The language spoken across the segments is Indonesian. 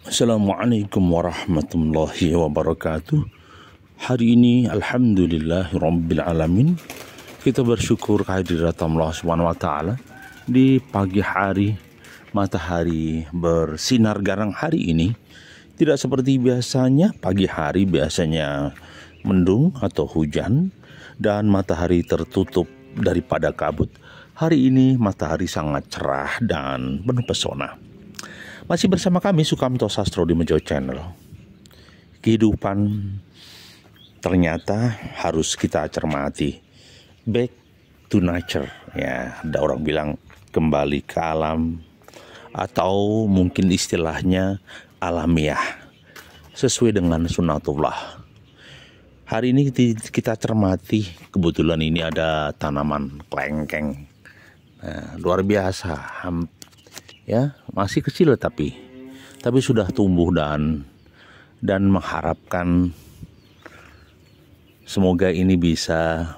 Assalamualaikum warahmatullahi wabarakatuh. Hari ini alhamdulillahirabbil alamin. Kita bersyukur kehadirat Allah Subhanahu wa taala di pagi hari. Matahari bersinar garang hari ini. Tidak seperti biasanya, pagi hari biasanya mendung atau hujan dan matahari tertutup daripada kabut. Hari ini matahari sangat cerah dan penuh pesona. Masih bersama kami Sukamto Sastro di Mejo Channel. Kehidupan ternyata harus kita cermati. Back to nature. Ya, ada orang bilang kembali ke alam atau mungkin istilahnya alamiah sesuai dengan sunatullah. Hari ini kita cermati, kebetulan ini ada tanaman kelengkeng. Nah, luar biasa. Ya, masih kecil tapi sudah tumbuh dan mengharapkan semoga ini bisa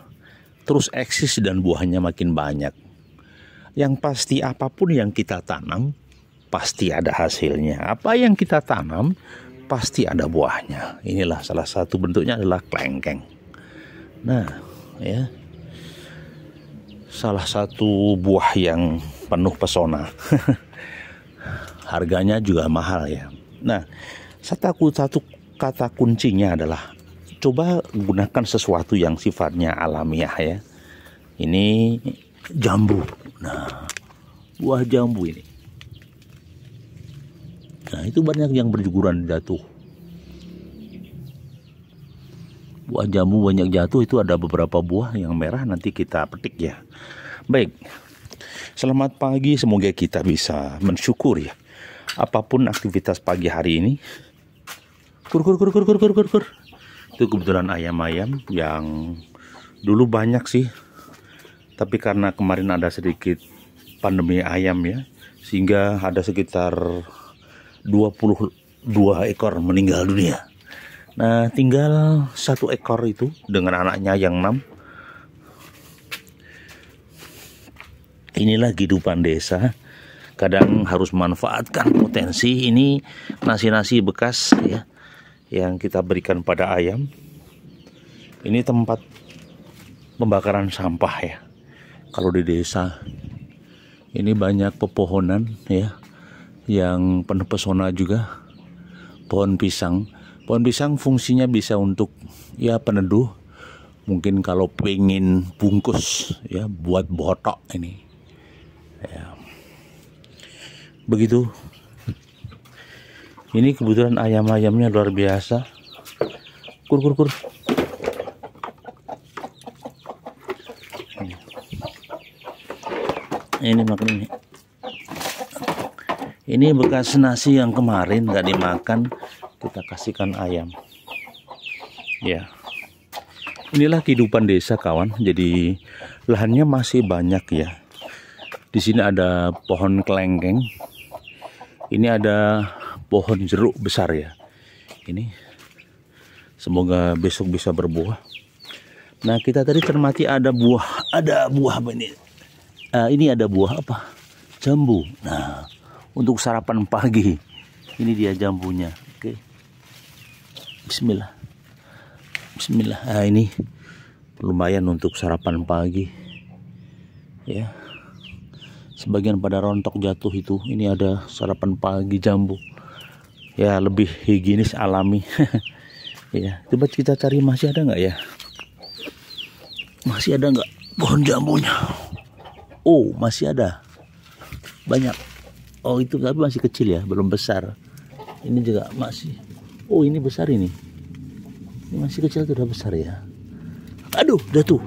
terus eksis dan buahnya makin banyak. Yang pasti apapun yang kita tanam pasti ada hasilnya. Apa yang kita tanam pasti ada buahnya. Inilah salah satu bentuknya adalah kelengkeng. Nah, ya. Salah satu buah yang penuh pesona. Harganya juga mahal ya. Nah, satu kata kuncinya adalah coba gunakan sesuatu yang sifatnya alamiah ya. Ini jambu. Nah, buah jambu ini. Nah, itu banyak yang berguguran jatuh. Buah jambu banyak jatuh, itu ada beberapa buah yang merah, nanti kita petik ya. Baik, selamat pagi, semoga kita bisa mensyukur ya. Apapun aktivitas pagi hari ini. Kur. Itu kebetulan ayam-ayam yang dulu banyak sih. Tapi karena kemarin ada sedikit pandemi ayam ya, sehingga ada sekitar 22 ekor meninggal dunia. Nah, tinggal 1 ekor itu dengan anaknya yang 6. Inilah kehidupan desa. Kadang harus manfaatkan potensi ini nasi-nasi bekas ya yang kita berikan pada ayam. Ini tempat pembakaran sampah ya. Kalau di desa ini banyak pepohonan ya yang penuh pesona juga. Pohon pisang. Pohon pisang fungsinya bisa untuk ya peneduh. Mungkin kalau pengen bungkus ya buat botok ini. Ya. Begitu. Ini kebetulan ayam-ayamnya luar biasa. Kur. Ini makan ini. Ini bekas nasi yang kemarin gak dimakan, kita kasihkan ayam. Ya. Inilah kehidupan desa kawan. Jadi lahannya masih banyak ya. Di sini ada pohon kelengkeng. Ini ada pohon jeruk besar ya. Ini semoga besok bisa berbuah. Nah, kita tadi cermati ada buah apa ini? Ini ada buah apa? Jambu. Nah, untuk sarapan pagi. Ini dia jambunya. Oke. Bismillah. Nah, ini lumayan untuk sarapan pagi. Ya. Sebagian pada rontok jatuh itu. Ini ada sarapan pagi jambu. Ya, lebih higienis alami. Ya, coba kita cari masih ada nggak ya? Masih ada nggak pohon jambunya? Oh, masih ada. Banyak. Oh, itu tapi masih kecil ya, belum besar. Ini juga masih. Oh, ini besar ini. Ini masih kecil sudah besar ya. Aduh, jatuh.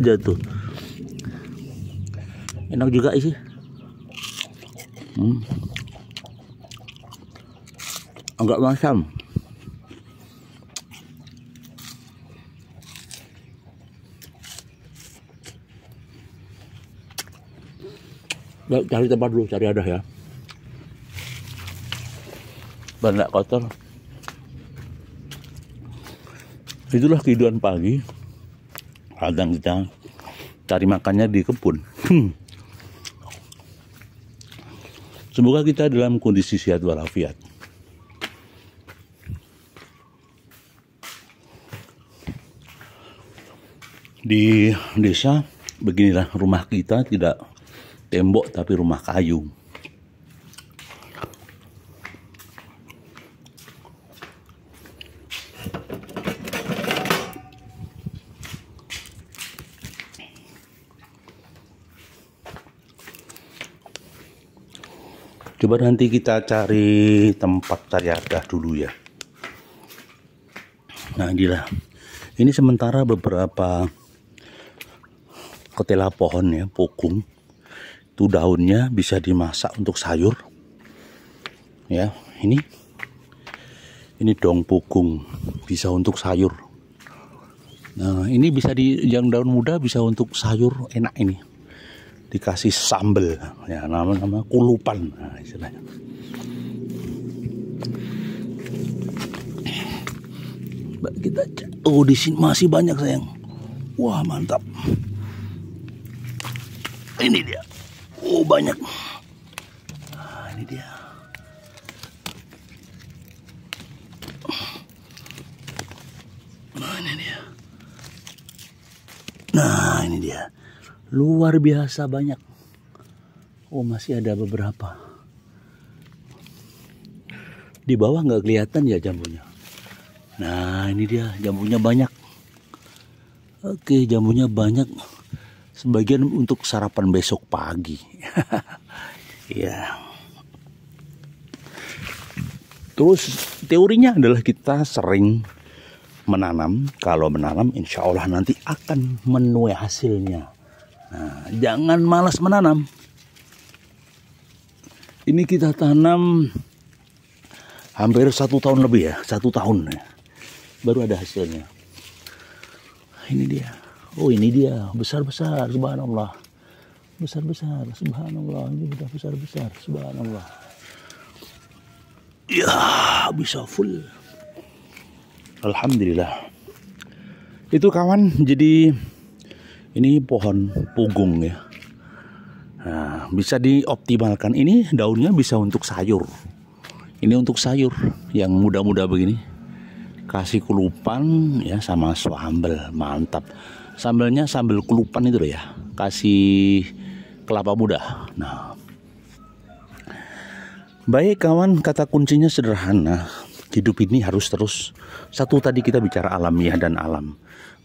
Jatuh. Enak juga sih. Agak masam. Cari tempat dulu, cari ada ya. Banyak kotor. Itulah kehidupan pagi. Kadang kita cari makannya di kebun. Semoga kita dalam kondisi sehat walafiat. Di desa beginilah rumah kita, tidak tembok tapi rumah kayu. Coba nanti kita cari tempat cari adah dulu ya. Nah inilah, ini sementara beberapa ketela pohon ya, pokung. Itu daunnya bisa dimasak untuk sayur. Ya, ini daun pokung bisa untuk sayur. Nah ini bisa yang daun muda bisa untuk sayur, enak ini. Dikasih sambel ya, nama kulupan, nah, istilahnya. Kita di sini masih banyak sayang. Wah mantap. Ini dia. Oh banyak. Nah, ini dia. Nah ini dia. Nah ini dia. Luar biasa banyak. Oh masih ada beberapa. Di bawah nggak kelihatan ya jambunya. Nah ini dia, jambunya banyak. Oke, jambunya banyak. Sebagian untuk sarapan besok pagi. Ya. Terus teorinya adalah kita sering menanam. Kalau menanam insya Allah nanti akan menuai hasilnya. Nah, jangan malas menanam. Ini kita tanam hampir 1 tahun lebih ya, 1 tahun ya. Baru ada hasilnya. Ini dia. Oh ini dia, besar-besar, subhanallah. Besar-besar, subhanallah. Ini udah besar-besar, subhanallah. Ya, bisa full. Alhamdulillah. Itu kawan, jadi ini pohon pugung ya. Nah, bisa dioptimalkan. Ini daunnya bisa untuk sayur. Ini untuk sayur yang muda-muda begini. Kasih kulupan ya sama sambal, mantap. Sambalnya sambal kulupan itu loh ya. Kasih kelapa muda. Nah. Baik kawan, kata kuncinya sederhana. Hidup ini harus terus. Satu tadi kita bicara alamiah dan alam.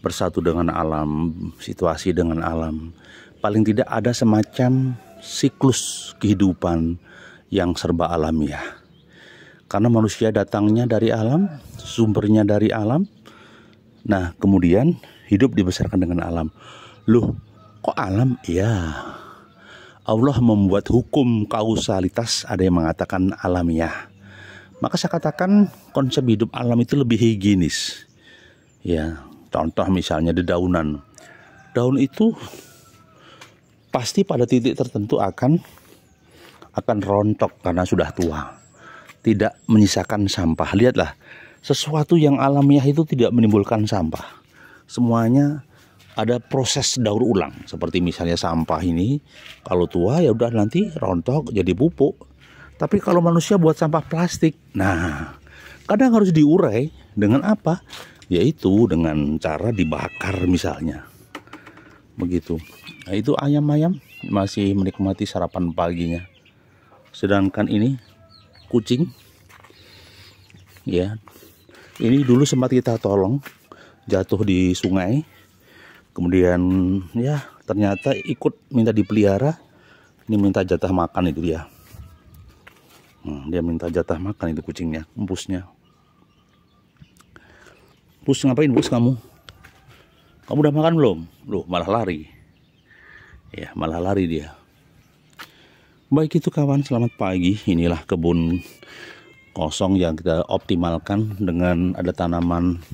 Bersatu dengan alam, situasi dengan alam. Paling tidak ada semacam siklus kehidupan yang serba alamiah. Karena manusia datangnya dari alam, sumbernya dari alam. Nah, kemudian hidup dibesarkan dengan alam. Loh, kok alam? Ya, Allah membuat hukum kausalitas, ada yang mengatakan alamiah. Maka saya katakan konsep hidup alam itu lebih higienis. Ya, contoh misalnya dedaunan. Daun itu pasti pada titik tertentu akan rontok karena sudah tua. Tidak menyisakan sampah. Lihatlah, sesuatu yang alamiah itu tidak menimbulkan sampah. Semuanya ada proses daur ulang. Seperti misalnya sampah ini, kalau tua ya udah nanti rontok jadi pupuk. Tapi kalau manusia buat sampah plastik, nah kadang harus diurai dengan apa? Yaitu dengan cara dibakar misalnya. Begitu. Nah, itu ayam-ayam masih menikmati sarapan paginya. Sedangkan ini kucing, ya, ini dulu sempat kita tolong, jatuh di sungai, kemudian ya ternyata ikut minta dipelihara. Ini minta jatah makan itu dia. Dia minta jatah makan itu kucingnya, empusnya. Pus ngapain Pus kamu? Kamu udah makan belum? Loh malah lari. Ya malah lari dia. Baik itu kawan, selamat pagi. Inilah kebun kosong yang kita optimalkan dengan ada tanaman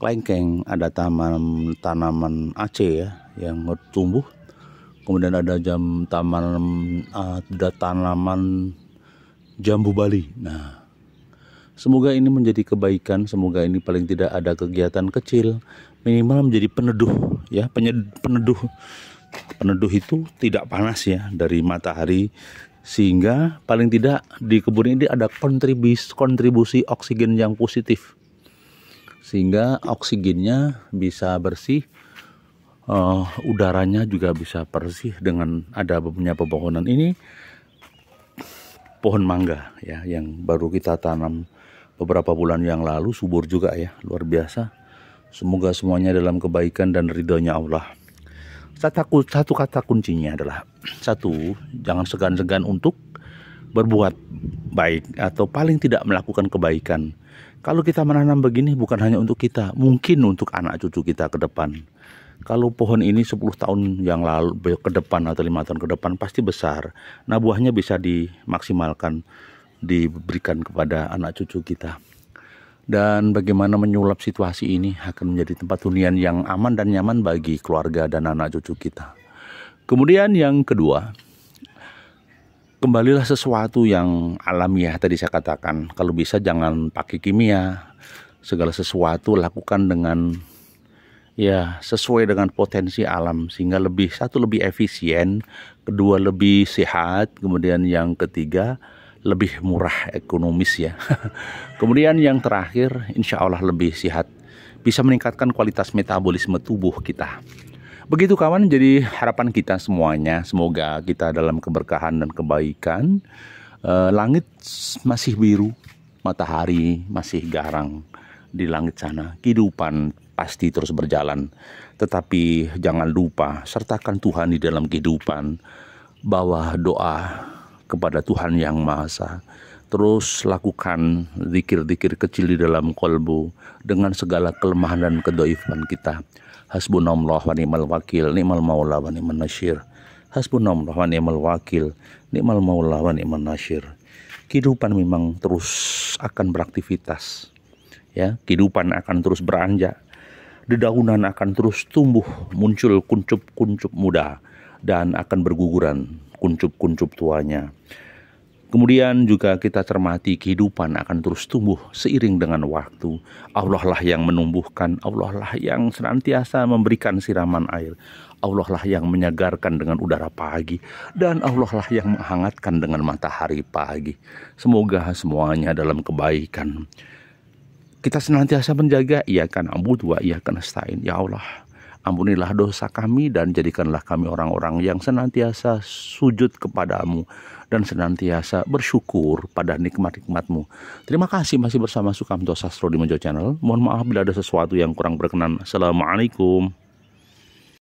kelengkeng, ada tanaman Aceh ya yang tumbuh. Kemudian ada tanaman jambu Bali. Nah, semoga ini menjadi kebaikan, semoga ini paling tidak ada kegiatan kecil, minimal menjadi peneduh ya, peneduh itu tidak panas ya dari matahari, Sehingga paling tidak di kebun ini ada kontribusi oksigen yang positif. Sehingga oksigennya bisa bersih, udaranya juga bisa bersih dengan ada punya pepohonan ini. Pohon mangga ya yang baru kita tanam beberapa bulan yang lalu, subur juga ya, luar biasa. Semoga semuanya dalam kebaikan dan ridhonya Allah. Satu kata kuncinya adalah jangan segan-segan untuk berbuat baik atau paling tidak melakukan kebaikan. Kalau kita menanam begini bukan hanya untuk kita, mungkin untuk anak cucu kita ke depan. Kalau pohon ini 10 tahun yang lalu ke depan atau 5 tahun ke depan pasti besar. Nah, buahnya bisa dimaksimalkan, diberikan kepada anak cucu kita. Dan bagaimana menyulap situasi ini akan menjadi tempat hunian yang aman dan nyaman bagi keluarga dan anak cucu kita. Kemudian yang kedua, kembalilah sesuatu yang alamiah tadi saya katakan. Kalau bisa jangan pakai kimia. Segala sesuatu lakukan dengan sesuai dengan potensi alam, sehingga lebih efisien, kedua lebih sehat, kemudian yang ketiga lebih murah ekonomis ya. Kemudian yang terakhir insya Allah lebih sehat, bisa meningkatkan kualitas metabolisme tubuh kita. Begitu kawan, jadi harapan kita semuanya semoga kita dalam keberkahan dan kebaikan. Langit masih biru, matahari masih garang di langit sana, kehidupan pasti terus berjalan. Tetapi jangan lupa sertakan Tuhan di dalam kehidupan. Bawa doa kepada Tuhan yang Maha Esa. Terus lakukan zikir-zikir kecil di dalam kolbu dengan segala kelemahan dan kedoifan kita. Hasbunallah wa ni'mal wakil, ni'mal maula wa ni'man nasyir. Hasbunallah wa ni'mal wakil, ni'mal maula wa ni'man nasyir. Kehidupan memang terus akan beraktivitas. Ya, kehidupan akan terus beranjak. Dedaunan akan terus tumbuh, muncul kuncup-kuncup muda dan akan berguguran kuncup-kuncup tuanya. Kemudian juga kita cermati kehidupan akan terus tumbuh seiring dengan waktu. Allah lah yang menumbuhkan, Allah lah yang senantiasa memberikan siraman air. Allah lah yang menyegarkan dengan udara pagi, dan Allah lah yang menghangatkan dengan matahari pagi. Semoga semuanya dalam kebaikan. Kita senantiasa menjaga, iyyaka na'budu wa iyyaka nasta'in. Ya Allah, ampunilah dosa kami dan jadikanlah kami orang-orang yang senantiasa sujud kepadamu dan senantiasa bersyukur pada nikmat-nikmat-Mu. Terima kasih masih bersama Sukamto Sastro di Mojo Channel. Mohon maaf bila ada sesuatu yang kurang berkenan. Assalamualaikum.